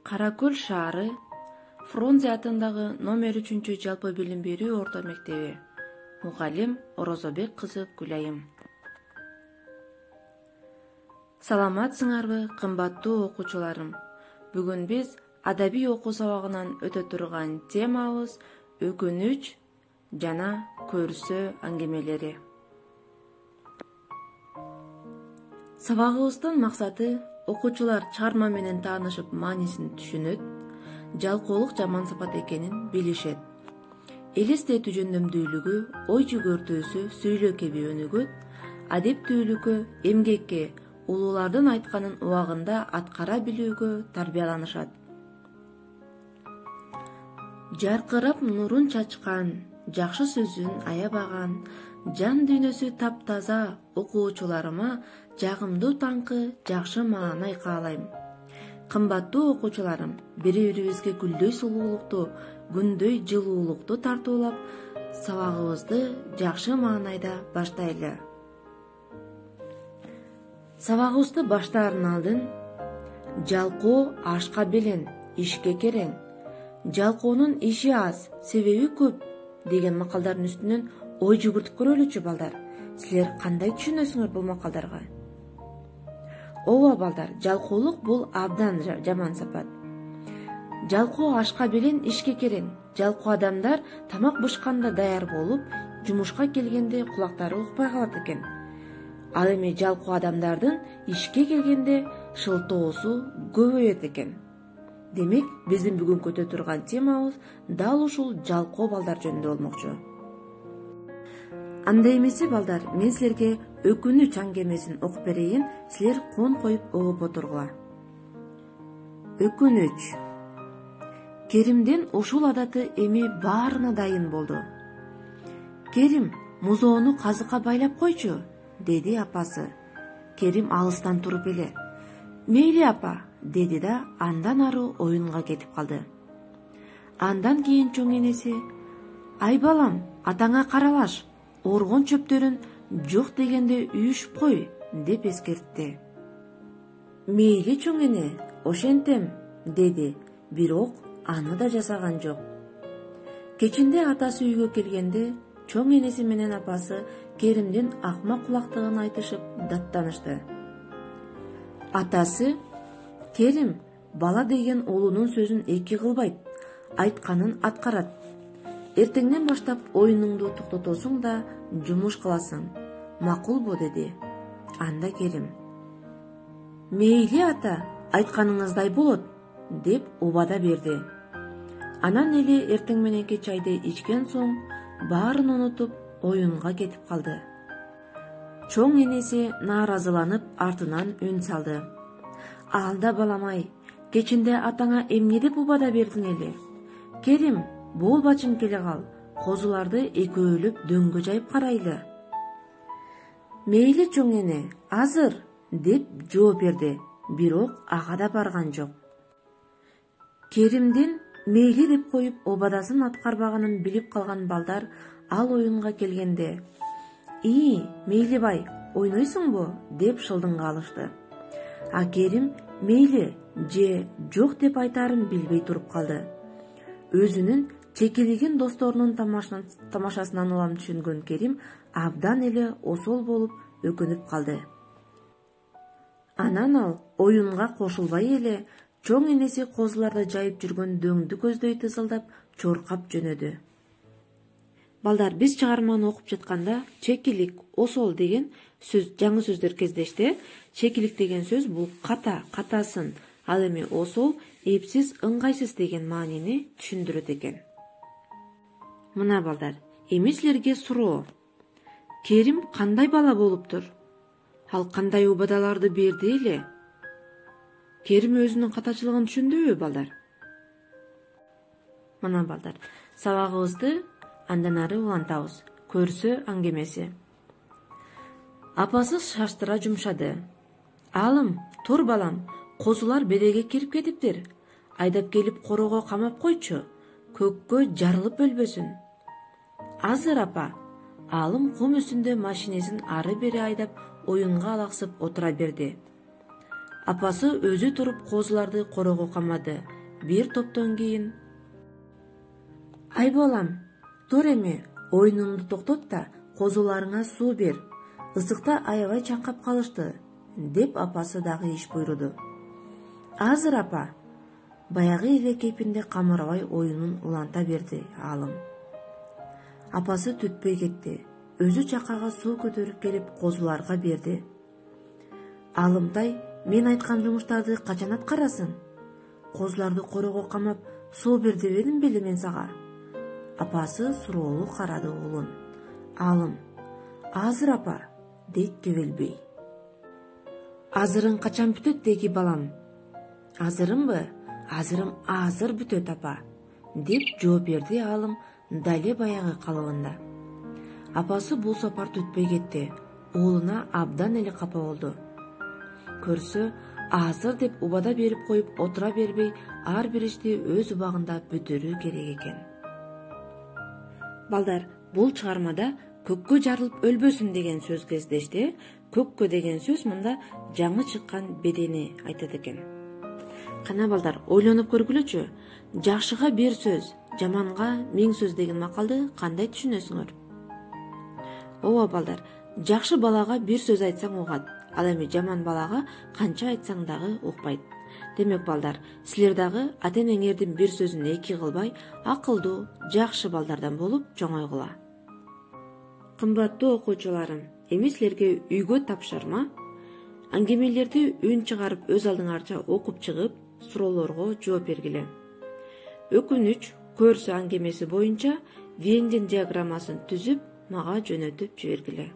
Кара Көл шаары, Фрунзе атындагы номер 3 жалпы билим берүү орто мектеби. Мугалим Орозобек кызы Гүлайым. Саламатсыңарбы, кымбаттуу окуучуларым. Бүгүн биз адабий окуу сабагынан өтө турган темабыз өкүнүч жана көрсө аңгемелери. Сабагыбыздын максаты окуучулар чыгарма менен таанышып маанисин түшүнөт, жалкоолук жаман сапат экенин билишет. Элестетүү жөндөмдүүлүгү, ой жүгөртүүсү сүйлөө кеби өнүгөт, адептүүлүккө, эмгекке, улуулардын айтканын убагында аткара билүүгө тарбияланышат. Жаркырап нурун чачкан, жакшы сөзүн аябаган, жан дүйнөсү таптаза окуучуларыма жагымдуу таңкы, жакшы маанай каалайм. Кымбаттуу окуучуларым, бири-бирибизге гүлдөй сулуулукту, күндөй жылуулукту тартуулап, сабагыбызды жакшы маанайда баштайлы. Сабагыбызды баштаардын алдын жалкоо ашка белен, ишке керең, жалкоонун иши аз, себеби көп деген макалдардын үстүнөн ой жүгүртүп көрөлүчү балдар. Силер кандай түшүнөсүңөр бул макалдарга? Ооба балдар, жалкоолук бул абдан жаман сапат. Жалкоо ашка белен, ишке керең. Жалкоо адамдар тамак бышканда даяр болуп, жумушка келгенде кулактары укпай калат экен. Ал эми жалкоо адамдардын ишке келгенде шылтоосу көбөйөт экен. Демек, биздин бүгүн көтөрө турган темабыз дал ушул жалкоо балдар жөнүндө болмокчу. Анда эмесе балдар, мен силерге өкүнүч аңгемесин окуп берейин, силер кон коюп угуп отургула. Өкүнүч. Керимдин ушул адаты эми баарына дайын болду. Керим, музоону казыкка байлап койчу, деди апасы. Керим алыстан туруп эле. Мейли апа, деди да андан ары оюнга кетип калды. Андан кийин чоң энеси, ай балам, атаңа каралаш, оргон чөптөрүн жок дегенде үйүшүп кой, деп эскертти. Мейли чоң эне, ошентем, деди, бирок аны да жасаган жок. Кечинде атасы үйгө келгенде, чоң энеси менен апасы Керимдин акмак кулактыгын айтышып даттанышты. Атасы, Керим, бала деген улунун сөзүн эки кылбайт, айтканын аткарат. Эртеңден баштап оюнуңду токтотосуң да жумуш кыласың. Макулбу, деди. Анда Керим, мейли ата, айтканыңыздай болот, деп убада берди. Анан эле эртең мененки чайды ичкен соң, баарын унутуп, оюнга кетип калды. Чоң энеси нааразыланып артынан үн салды. Алда баламай, кечинде атаңа эмне деп убада бердиң эле? Керим, бул бачым келе кал, козуларды экөөлөп дөңгө жайып карайлы. Мейли чоң эне, азыр, деп жооп берди, бирок ага да барган жок. Керимдин мейли деп коюп обадасын аткарбаганын билип калган балдар ал оюнга келгенде, мейли бай, ойнойсуңбу, деп шылдыңга алышты. А Керим мейли же жок деп айтарын билбей туруп калды. Өзүнүн чекилигин досторунун тамашасынан улам түшүнгөн Керим абдан эле осол болуп өкүнүп калды. Анан ал оюнга кошулбай эле чоң энеси козуларды жайып жүргөн дөңдү көздөй тызылдап чоркап жөнөдү. Балдар, биз чыгарманы окуп жатканда чекилик, осол деген жаңы сөздөр кездешти. Чекилик деген сөз бул ката, катасын, ал эми осол эпсиз, ыңгайсыз деген маанини түшүндүрөт экен. Мына балдар, эми силерге суроо. Керим кандай бала болуптур? Ал кандай убадаларды берди эле? Керим өзүнүн катачылыгын түшүндөбү балдар? Мына балдар, сабагыбызды андан ары улантабыз. Көрсө аңгемеси. Апасы шаштыра жумшады. Алым, тур балам, козулар береге кирип кетиптир. Айдап келип корого камап койчу, көккө жарылып өлбөсүн. Азыр апа. Алым кум үстүндө машинесин ары бери айдап оюнга алаксып отура берди. Апасы өзү туруп козуларды корого камады. Бир топтон кийин: "Ай балам, тур эми, оюнуңду токтот да козуларыңа суу бер. Ысыкта аябай чаңкап калышты", деп апасы дагы иш буйруду. "Азыр апа", баягы эле кейпинде камырабай оюнун уланта берди Алым. Апасы түтпөй кетти. Өзү чакага суу көтөрүп келип козуларга берди. "Алымтай, мен айткан жумуштарды качан аткарасың? Козуларды корого камап суу бер дебедим беле мен сага?" Апасы суроолуу карады уулун. Алым: "Азыр апа", дейт төбөлбөй. "Азырың качан бүтөт деги балам?" "Азырымбы? Азырым азыр бүтөт апа", деп жооп берди Алым дале баягы калыбында. Апасы бул сапар түтпөй кетти. Уулуна абдан эле капа болду. Көрсө, азыр деп убада берип коюп отура бербей, ар бир ишти өз убагында бүтүрүү керек экен. Балдар, бул чыгармада көккө жарылып өлбөсүн деген сөз кездешти. Көккө деген сөз мында жаңы чыккан бедени айтат экен. Кана балдар, ойлонуп көргүлөчү. Жакшыга бир сөз, жаманга миң сөз деген макалды кандай түшүнөсүңөр? Ооба балдар, жакшы балага бир сөз айтсаң угат, ал эми жаман балага канча айтсаң дагы укпайт. Демек балдар, силер дагы ата энеңердин бир сөзүн эки кылбай, акылдуу, жакшы балдардан болуп чоңойгула. Кымбаттуу окуучуларым, эми силерге үйгө тапшырма. Аңгемелерди үн чыгарып өз алдыңарча окуп чыгып, суроолорго жооп бергиле. Өкүнүч, көрсө аңгемеси боюнча Вендин диаграммасын түзүп, мага жөнөтүп жибергиле.